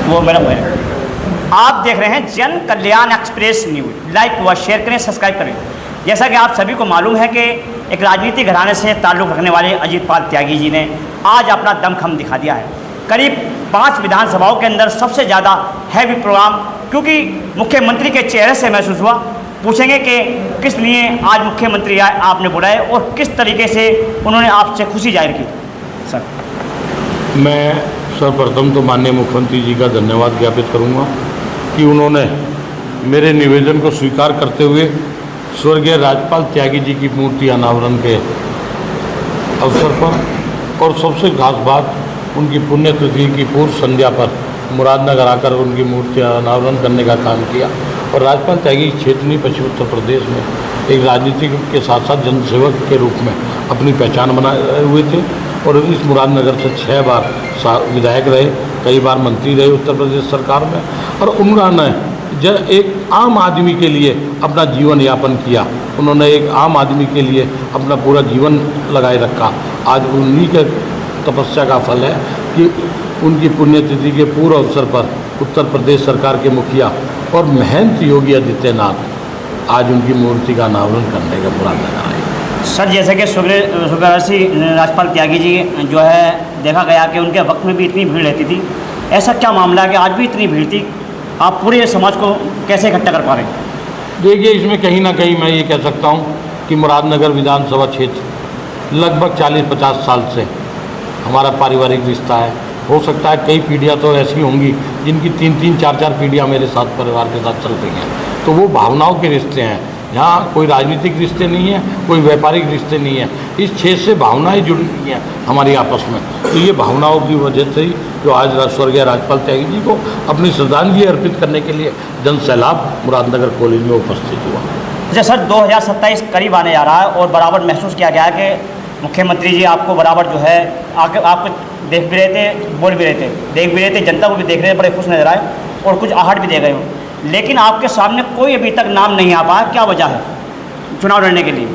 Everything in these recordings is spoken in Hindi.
वो मैडम है। आप देख रहे हैं जन कल्याण एक्सप्रेस न्यूज। लाइक व शेयर करें, सब्सक्राइब करें। जैसा कि आप सभी को मालूम है कि एक राजनीतिक घराने से ताल्लुक़ रखने वाले अजीत पाल त्यागी जी ने आज अपना दमखम दिखा दिया है। करीब 5 विधानसभाओं के अंदर सबसे ज़्यादा हैवी प्रोग्राम, क्योंकि मुख्यमंत्री के चेहरे से महसूस हुआ। पूछेंगे कि किस लिए आज मुख्यमंत्री आपने बुलाए और किस तरीके से उन्होंने आपसे खुशी जाहिर की। सर, मैं सर्वप्रथम तो माननीय मुख्यमंत्री जी का धन्यवाद ज्ञापित करूंगा कि उन्होंने मेरे निवेदन को स्वीकार करते हुए स्वर्गीय राजपाल त्यागी जी की मूर्ति अनावरण के अवसर पर, और सबसे खास बात उनकी पुण्यतिथि की पूर्व संध्या पर मुरादनगर आकर उनकी मूर्ति अनावरण करने का काम किया। और राजपाल त्यागी क्षेत्र पश्चिम उत्तर प्रदेश में एक राजनीति के साथ साथ जनसेवक के रूप में अपनी पहचान बनाए हुए थे और इस मुरादनगर से 6 बार विधायक रहे, कई बार मंत्री रहे उत्तर प्रदेश सरकार में। और उन्होंने एक आम आदमी के लिए अपना जीवन यापन किया। उन्होंने एक आम आदमी के लिए अपना पूरा जीवन लगाए रखा। आज उन्हीं के तपस्या का फल है कि उनकी पुण्यतिथि के पूर्व अवसर पर उत्तर प्रदेश सरकार के मुखिया और महंत योगी आदित्यनाथ आज उनकी मूर्ति का अनावरण करने का मुरादनगर आए। सर, जैसे कि स्वर्गीय राजपाल त्यागी जी जो है, देखा गया कि उनके वक्त में भी इतनी भीड़ रहती थी। ऐसा क्या मामला है कि आज भी इतनी भीड़ थी? आप पूरे समाज को कैसे इकट्ठा कर पा रहे हैं? देखिए, इसमें कहीं ना कहीं मैं ये कह सकता हूँ कि मुरादनगर विधानसभा क्षेत्र लगभग 40-50 साल से हमारा पारिवारिक रिश्ता है। हो सकता है कई पीढ़ियाँ तो ऐसी होंगी जिनकी 3-3, 4-4 पीढ़ियाँ मेरे साथ परिवार के साथ चल रही हैं। तो वो भावनाओं के रिश्ते हैं, यहाँ कोई राजनीतिक रिश्ते नहीं है, कोई व्यापारिक रिश्ते नहीं है। इस क्षेत्र से भावनाएं जुड़ी हुई हैं हमारी आपस में। तो ये भावनाओं की वजह से ही जो आज स्वर्गीय राजपाल त्यागी जी को अपनी श्रद्धांजलि अर्पित करने के लिए जन सैलाब मुरादनगर कॉलेज में उपस्थित हुआ। अच्छा सर, 2027 करीब आने जा रहा है और बराबर महसूस किया गया है कि मुख्यमंत्री जी आपको बराबर जो है आके आपको देख भी रहे थे, बोल भी रहे थे, देख भी रहे थे, जनता को भी देख रहे थे, बड़े खुश नजर आए और कुछ आहट भी दे गए हो। लेकिन आपके सामने कोई अभी तक नाम नहीं आ पाया, क्या वजह है चुनाव लड़ने के लिए?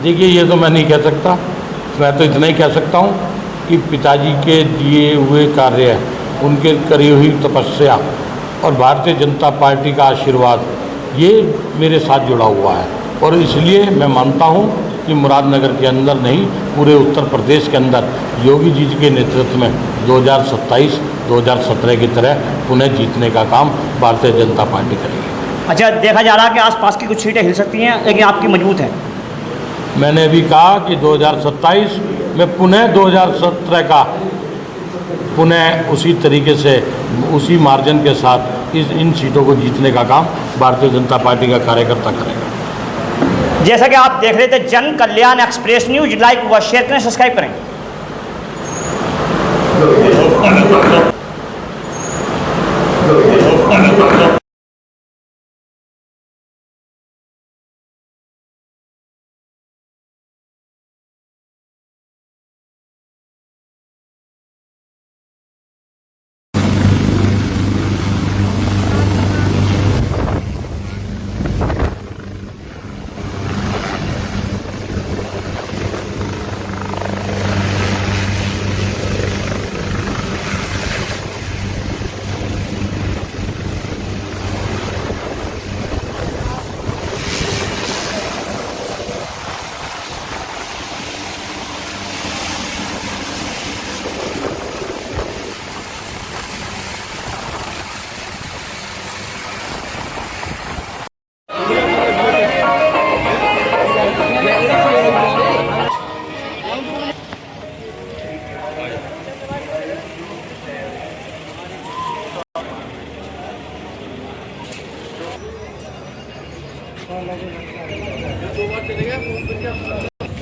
देखिए, ये तो मैं नहीं कह सकता। मैं तो इतना ही कह सकता हूँ कि पिताजी के दिए हुए कार्य, उनके करी हुई तपस्या और भारतीय जनता पार्टी का आशीर्वाद ये मेरे साथ जुड़ा हुआ है। और इसलिए मैं मानता हूँ कि मुरादनगर के अंदर नहीं, पूरे उत्तर प्रदेश के अंदर योगी जी के नेतृत्व में 2027-2017 की तरह पुनः जीतने का काम भारतीय जनता पार्टी करेगी। अच्छा, देखा जा रहा है कि आसपास की कुछ सीटें हिल सकती हैं, लेकिन आपकी मजबूत है। मैंने अभी कहा कि 2027 में पुनः 2017 का पुनः उसी तरीके से उसी मार्जिन के साथ इन सीटों को जीतने का काम भारतीय जनता पार्टी का कार्यकर्ता करेगा। जैसा कि आप देख रहे थे जन कल्याण एक्सप्रेस न्यूज। लाइक व शेयर करें, सब्सक्राइब करें।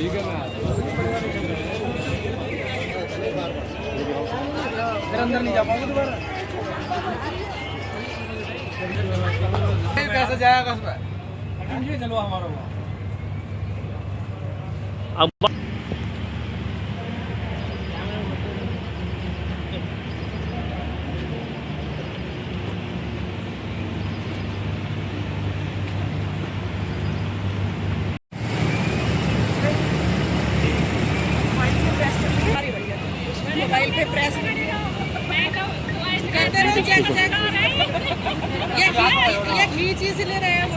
ठीक है, मैं अंदर नहीं जा पाऊंगा दोबारा। कैसे जाएगा उसमें? चलो हमारा अब मोबाइल पे प्रेस करते रहो। ये खींच इसलिए रहे हैं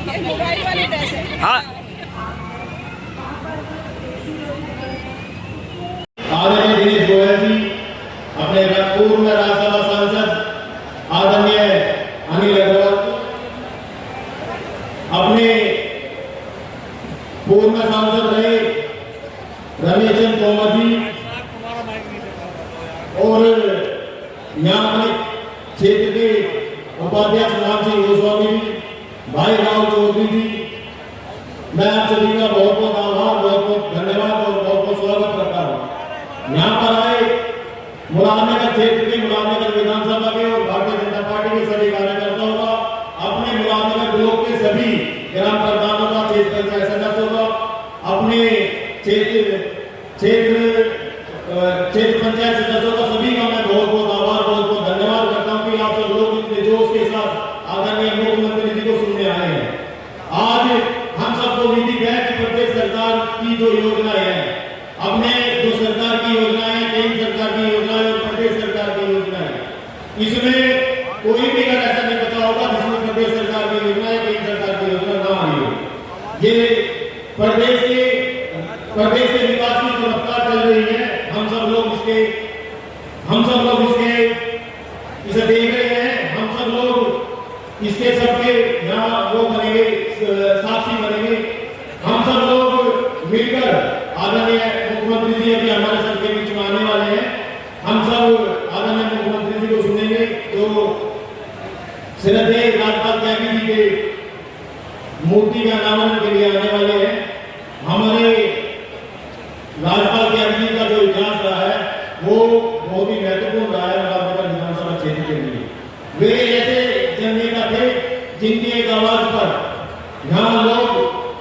ये मोबाइल वाली ड्रेस है। हाँ आदरणीय दिनेश गोयल जी, अपने पूर्व राज्यसभा सांसद आदरणीय अनिल अग्रवाल, अपने पूर्व सांसद रहे रमेश चंद्र तोमर जी, और यहाँ अपने क्षेत्र के उपाध्यक्ष राम सिंह गोस्वामी जी, भाई राव चौधरी जी, मैं आप सभी का बहुत बहुत आभार, बहुत बहुत धन्यवाद और बहुत बहुत स्वागत करता हूँ। यहाँ पर आए मुरादनगर क्षेत्र के, मुरादनगर विधानसभा के और भारतीय जनता पार्टी के सभी कार्यकर्ताओं का, अपने मुरादनगर ब्लॉक के सभी ग्राम प्रधानों का, क्षेत्र पंचायत सदस्यों का, अपने क्षेत्र पंचायत सदस्यों का, सभी का मैं बहुत बहुत आभार, बहुत बहुत धन्यवाद करता हूँ कि आप सब लोग इतने जोश के साथ आदरणीय मुख्यमंत्री जी को सुनने आए हैं। आज हम सबको विदित है कि प्रदेश सरकार की जो योजनाएं हैं, अपने जो सरकार की योजनाएं, केंद्र सरकार की योजनाएं और प्रदेश सरकार की योजनाएं, इसमें कोई भी घर ऐसा नहीं बचा होगा जिसमें प्रदेश सरकार की योजनाएं, केंद्र सरकार की योजना ना आई हो। ये प्रदेश के विकास की जो रफ्तार चल रही है, हम सब लोग इसे देख रहे हैं, हम सब लोग इसके सबके यहाँ वो बनेंगे, साक्षी बनेंगे। हम सब लोग मिलकर आदरणीय मुख्यमंत्री जी अभी हमारे सबके बीच में आने वाले हैं, हम सब आदरणीय मुख्यमंत्री जी को सुनेंगे जो श्रद्धेय राजपाल त्यागी जी के मूर्ति के अनावरण के लिए आने वाले हैं। हमारे राजपाल त्यागी जी का जो इतिहास रहा है वो बहुत ही महत्वपूर्ण रहा है मुरादनगर विधानसभा क्षेत्र के लिए। वे ऐसे जननेता थे जिनकी एक आवाज पर यहाँ लोग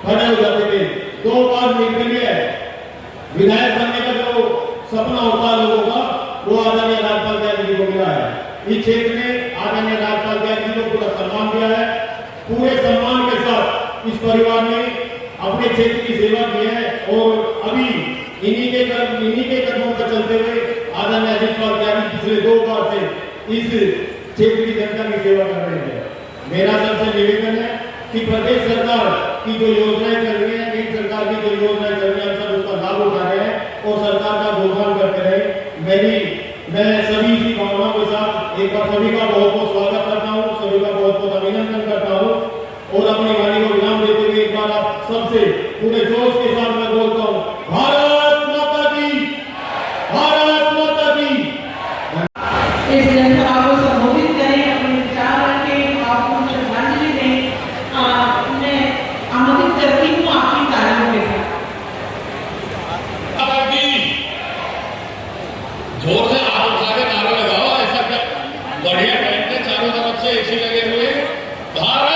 खड़े हो जाते थे। 2 बार निर्दलीय विधायक बनने का जो सपना होता है लोगों का, वो आदरणीय राजपाल त्यागी जी को मिला है। इस क्षेत्र में आदरणीय राजपाल त्यागी जी को पूरा सम्मान दिया है। पूरे सम्मान के साथ इस परिवार ने अपने क्षेत्र की सेवा की है और अभी इन्हीं के कदमों पर चलते हुए आदरणीय अजीत पवार त्यागी पिछले 2 बार से इस क्षेत्र की जनता की सेवा कर रहे हैं। मेरा सबसे निवेदन है कि प्रदेश सरकार की जो योजनाएं चल रही है, केंद्र सरकार की जो योजनाएं चल रही है, हम सब उसका लाभ उठा रहे हैं और सरकार का गुणगान करते रहे। मैं सभी इसी भावनाओं के साथ एक बार सभी का बहुत बहुत स्वागत करता हूँ, सभी का बहुत बहुत अभिनंदन करता हूँ और अपनी वाणी को विराम देते हुए एक बार आप सबसे पूरे जोश के साथ मैं बोलता हूँ, भारत माता की, भारत माता की। इस जनसभा को संबोधित करें, अपने विचार रखें, आपको श्रद्धांजलि दें। मैं आमंत्रित करती हूँ आपकी तालियों के साथ। जोर से हाथ उठा के नारा लगाओ, ऐसा क्या बढ़िया टाइम से चारों तरफ से एसी लगे हुए भारत।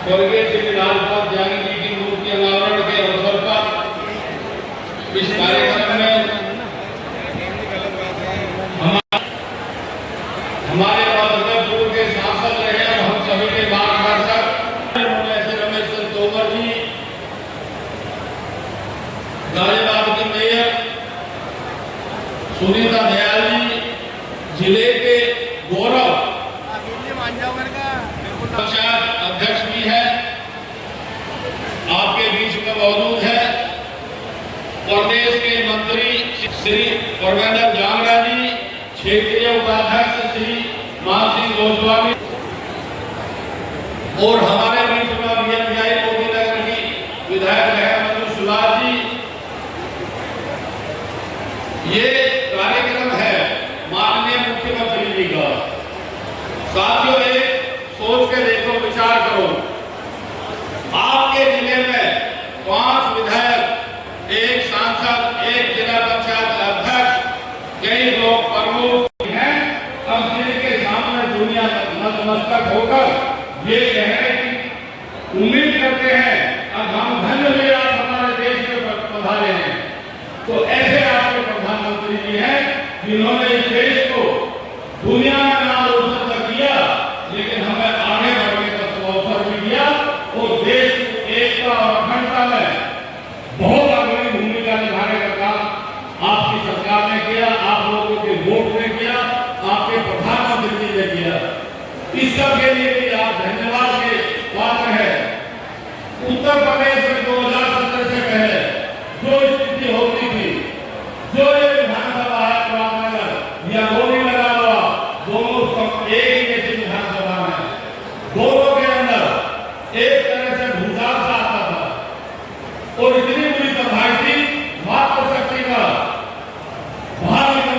स्वर्गीय श्री राजपाल त्यागी जी की मूर्ति अनावरण के अवसर पर इस कार्यक्रम में हमारे पूर्व के सांसद रहे और हम सभी के मार्गदर्शक रमेश चंद्र तोमर जी, गाजियाबाद की मेयर सुनीता दयाल जी, जिले के गौरव अध्यक्ष भी है, आपके बीच में मौजूद है प्रदेश के मंत्री श्री परवेंद्र जांगड़ा जी, क्षेत्रीय उपाध्यक्ष श्री मान सिंह गोस्वामी और हमारे बीच में अभियाई मोदीनगर की विधायक रहे मनोज सुलार जी। ये कार्यक्रम है माननीय मुख्यमंत्री जी का। साथियों, एक सोच के देखो, विचार करो, आपके जिले में 5 विधायक, 1 सांसद, 1 जिला पंचायत अध्यक्ष, कई लोग प्रमुख हैं। अब जिनके सामने दुनिया नतमस्तक होकर ये कह रहे कि उम्मीद करते हैं अब हम धन्य हुए आप हमारे देश में पधारे हैं, तो ऐसे आपके प्रधानमंत्री जी हैं जिन्होंने इस देश को दुनिया में नाम रोशन कर दिया, लेकिन हमें आगे बढ़ने का अवसर भी दिया और देश एकता और अखंडता में बहुत अग्रणी भूमिका निभाने का काम आपकी सरकार सरकार ने किया, आप लोगों के वोट ने किया, आपके प्रधानमंत्री जी ने किया। इस सब के लिए भी आप धन्यवाद के पात्र हैं। उत्तर प्रदेश में 2017 से पहले जो स्थिति होती थी, जो ये विधानसभा है रामनगर या गोली लगा हुआ, दोनों सब एक ही जैसी विधानसभा है, दोनों के अंदर एक तरह से भूचाल सा आता था और इतनी बुरी तबाही थी, मातृशक्ति का बाहर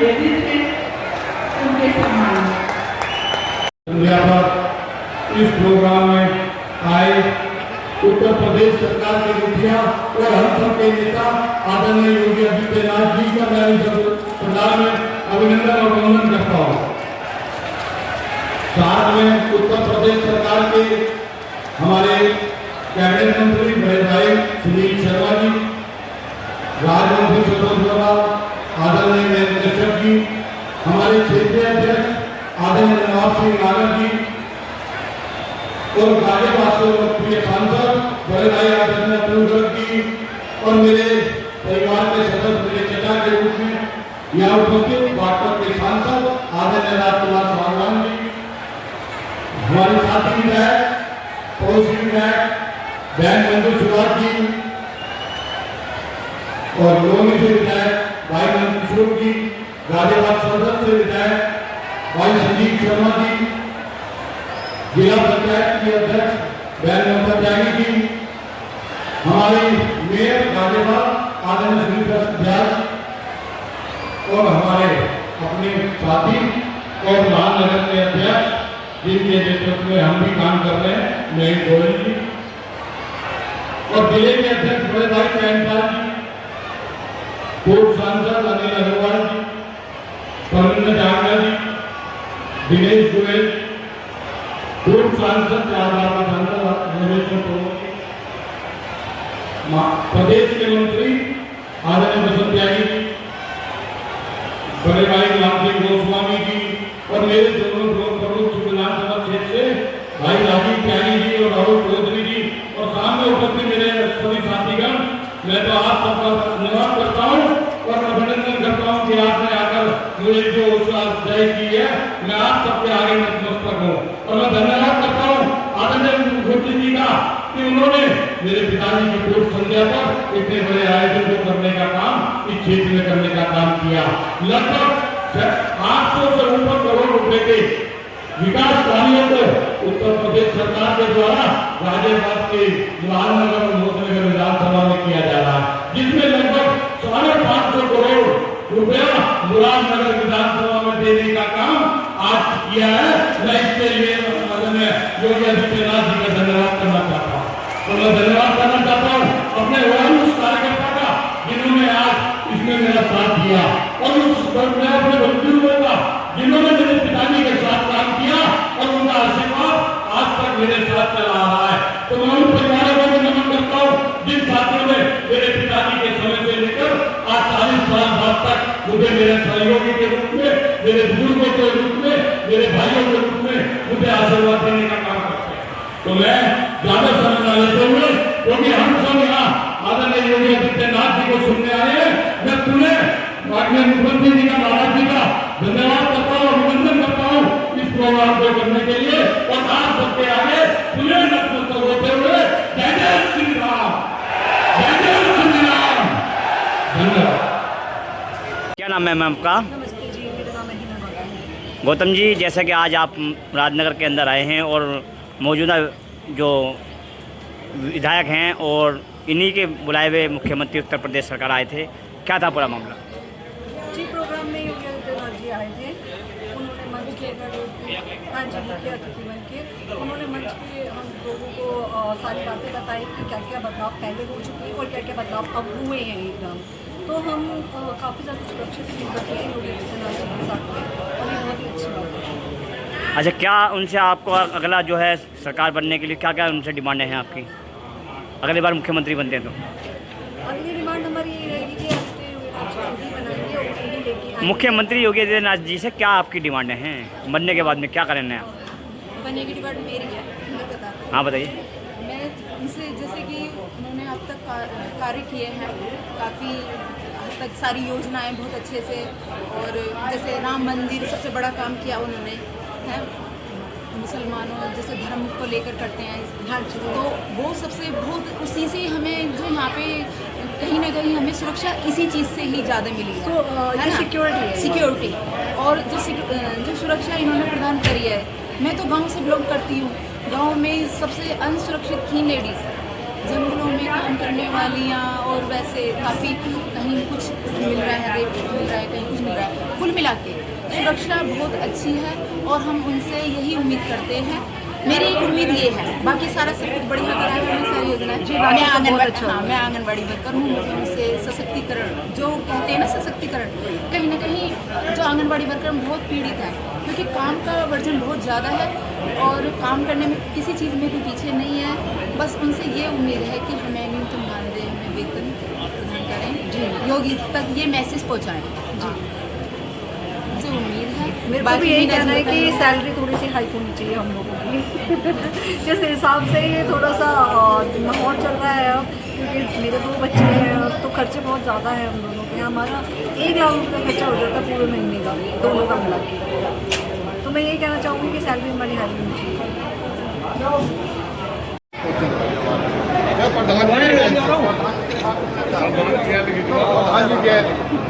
निवेदित हैं उनके सम्मान में। संध्या पर इस प्रोग्राम में आए उत्तर प्रदेश सरकार के मुखिया और हम सब के नेता आदरणीय योगी आदित्यनाथ जी का मैं सरदार में अभिनंदन और वंदन करता हूँ। साथ में उत्तर प्रदेश सरकार के हमारे कैबिनेट मंत्री बड़े भाई सुनील शर्मा जी, राज्य मंत्री संतोष वर्मा, आदरणीय नरेंद्र कश्यप जी, हमारे क्षेत्रीय अध्यक्ष आदरणीय नवाब सिंह नागर जी और गाजियाबाद से लोकप्रिय सांसद बड़े भाई आदरणीय अतुल गर्ग जी और मेरे परिवार के सदस्य, मेरे चचा के रूप में यहाँ उपस्थित बागपत के सांसद आदरणीय राजकुमार स्वागवान जी, हमारे साथी विधायक पड़ोसी विधायक बहन मंजू सुभाष जी और लोनी से विधायक भाई नंद किशोर जी, गाजियाबाद सदर से विधायक भाई संजीव शर्मा जी, जिला पंचायत के अध्यक्ष बहन ममता त्यागी जी, हमारे मेयर गाजियाबाद आदरणीय सुनील व्यास और हमारे अपने साथी और महानगर के अध्यक्ष जिनके नेतृत्व में हम भी काम कर रहे हैं, महेश गोयल जी और जिले के अध्यक्ष बड़े भाई चैनपाल जी, पूर्व सांसद अनिल अग्रवाल जी, परमिंदर जांगड़ा जी, दिनेश गोयल, पूर्व सांसद चार बार का सांसद रमेश प्रदेश के मंत्री आदरणीय बसंत त्यागी जी, बड़े भाई राम सिंह गोस्वामी जी और मेरे दोनों प्रमुख विधानसभा क्षेत्र से भाई राजीव त्यागी जी और राहुल चौधरी जी और सामने उपस्थित मेरे सभी साथीगण, मैं तो आप सबका धन्यवाद करता हूँ और अभिनंदन करता हूँ कि आपने आकर मुझे जो उत्साह जाहिर की है, मैं आप सबके आगे नतमस्तक हूँ और मैं धन्यवाद करता हूँ आदरणीय मुख्यमंत्री जी का कि उन्होंने मेरे पिताजी की पूर्व संध्या पर इतने बड़े आयोजन को करने का काम इस क्षेत्र में करने का काम किया। लगभग 800 से ऊपर करोड़ रुपए के विकास कार्यों को उत्तर प्रदेश सरकार के द्वारा गाजियाबाद के जवाहरनगर और मोतीनगर विधानसभा में किया जा रहा है, जिसमें लगभग 550 करोड़ रुपया मुरादनगर विधानसभा में देने का काम आज किया है। मैं इसके लिए योगी आदित्यनाथ जी का धन्यवाद करना चाहता हूँ और मैं धन्यवाद करना चाहता हूँ अपने उस कार्यकर्ता का जिन्होंने आज इसमें मेरा साथ दिया और मैं अपने बंधुओं का जिन्होंने मेरे पिताजी के साथ काम किया और उनका आशीर्वाद आज तक मेरे साथ चला आ रहा है। तो मैं उन परिवारों को भी नमन करता हूँ जिन साथियों ने मेरे पिताजी के समय से लेकर आज 40 साल बाद तक मुझे मेरे सहयोगी के रूप में, मेरे बुजुर्गों के रूप में, मेरे भाइयों के रूप में मुझे आशीर्वाद देने का काम करते हैं। तो मैं ज्यादा समय न लेते हुए, क्योंकि हम सब यहाँ आदरणीय योगी आदित्यनाथ जी को सुनने आए हैं, मैं पुनः माननीय मुख्यमंत्री जी का, महाराज जी का धन्यवाद करता हूँ, अभिनंदन करता हूँ इस प्रोग्राम को करने के लिए और आप सबके आगे पुनः नतमस्तक होते हुए जय जय श्री राम, जय जय श्री राम। धन्यवाद। क्या नाम है मैम आपका? नमस्ते जी, मेरा नाम है हिना बाबा। गौतम जी, जैसा कि आज आप राजनगर के अंदर आए हैं और मौजूदा जो विधायक हैं और इन्हीं के बुलाए हुए मुख्यमंत्री उत्तर प्रदेश सरकार आए थे, क्या था पूरा मामला? जी, प्रोग्राम में योगी आदित्यनाथ जी आए थे, उन्होंने मंच के हाँ जी मुख्य अतिथि बन के उन्होंने मंच पे हम लोगों को सारी बातें बताई कि क्या क्या बदलाव पहले हो चुके हैं और क्या क्या बदलाव अब हुए हैं एकदम। तो हम काफ़ी ज़्यादा सुरक्षित फील करते हैं योगी आदित्यनाथ जी के साथ में और ये बहुत ही अच्छी बात है। अच्छा, क्या उनसे आपको अगला जो है सरकार बनने के लिए क्या क्या उनसे डिमांडें हैं आपकी, अगली बार मुख्यमंत्री बनते हैं तो? अगली डिमांड हमारी ये रहेगी कि ही बनाएंगे और उन्हें ही लेके आएंगे। मुख्यमंत्री योगी आदित्यनाथ जी से क्या आपकी डिमांडें हैं, बनने के बाद में क्या करना है आप? बनने की डिमांड मेरी है, मैं बताता हूँ। हाँ बताइए। मैं इनसे, जैसे कि उन्होंने अब तक कार्य किए हैं, काफ़ी हद तक सारी योजनाएं बहुत अच्छे से, और जैसे राम मंदिर सबसे बड़ा काम किया उन्होंने, है मुसलमानों जैसे धर्म को लेकर करते हैं, तो वो सबसे बहुत उसी से हमें जो यहाँ पे कहीं ना कहीं हमें सुरक्षा इसी चीज़ से ही ज़्यादा मिली है ना, सिक्योरिटी और जो सुरक्षा इन्होंने प्रदान करी है। मैं तो गांव से बिलोंग करती हूँ, गांव में सबसे अनसुरक्षित थी लेडीज़, जंगलों में काम करने वालियाँ और वैसे काफ़ी कहीं कुछ मिल रहा है, रेट मिल रहा है, कहीं कुछ मिल रहा है। कुल मिला के सुरक्षा बहुत अच्छी है और हम उनसे यही उम्मीद करते हैं। मेरी एक उम्मीद ये है, बाकी सारा सब कुछ बढ़िया कराया उन्होंने, सारी योजना। मैं आंगनबाड़ी, हाँ मैं आंगनबाड़ी वर्कर हूँ। मुझे उनसे सशक्तिकरण जो कहते हैं ना, सशक्तिकरण, कहीं ना कहीं जो आंगनबाड़ी वर्कर बहुत पीड़ित है, क्योंकि काम का वर्जन बहुत ज़्यादा है और काम करने में किसी चीज़ में भी पीछे नहीं है। बस उनसे ये उम्मीद है कि हमें न्यूनतम मानदेय में वेतन प्रदान करें जी, योगी तक ये मैसेज पहुँचाएँ जी, मुझे उम्मीद है। मेरे को भी यही कहना है कि सैलरी थोड़ी सी हाइक होनी चाहिए हम लोगों की। जिस हिसाब से ये थोड़ा सा माहौल चल रहा है अब, क्योंकि मेरे 2 बच्चे हैं तो खर्चे बहुत ज़्यादा है हम दोनों के। हमारा 1 लाख रुपये का खर्चा हो जाता है पूरे महीने का, दोनों का मिला के। तो मैं यही कहना चाहूँगी कि सैलरी हमारी हाई होनी चाहिए।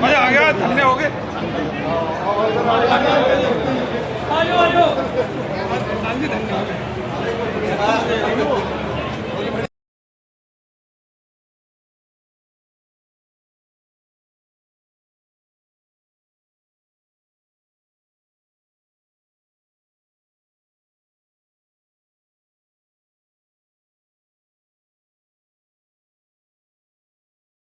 मजा आ गया, धन्य हो गए। आ जाओ। हाँ जी, धन्य हो गए।